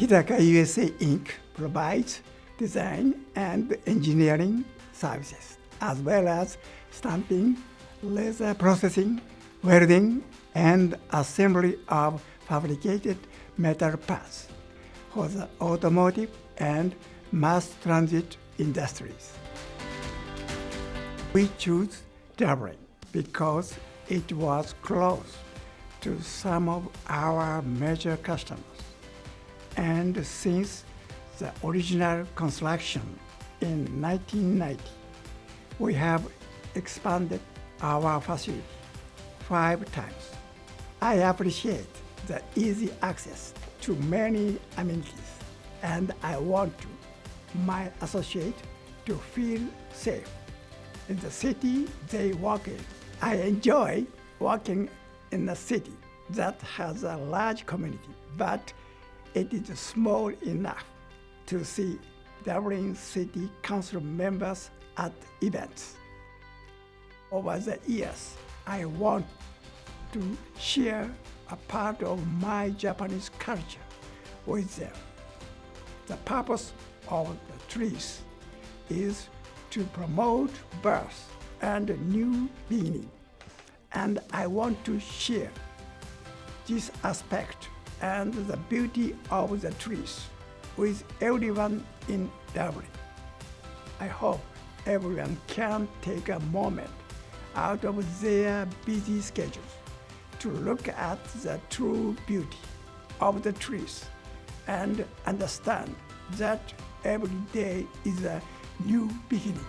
Hidaka USA Inc. provides design and engineering services, as well as stamping, laser processing, welding, and assembly of fabricated metal parts for the automotive and mass transit industries. We chose Dublin because it was close to some of our major customers, and since the original construction in 1990, we have expanded our facility 5 times. I appreciate the easy access to many amenities, and I want my associates to feel safe in the city they work in. I enjoy working in a city that has a large community, but it is small enough to see Dublin City Council members at events. Over the years, I want to share a part of my Japanese culture with them. The purpose of the trees is to promote birth and a new beginning, and I want to share this aspect and the beauty of the trees with everyone in Dublin. I hope everyone can take a moment out of their busy schedules to look at the true beauty of the trees and understand that every day is a new beginning.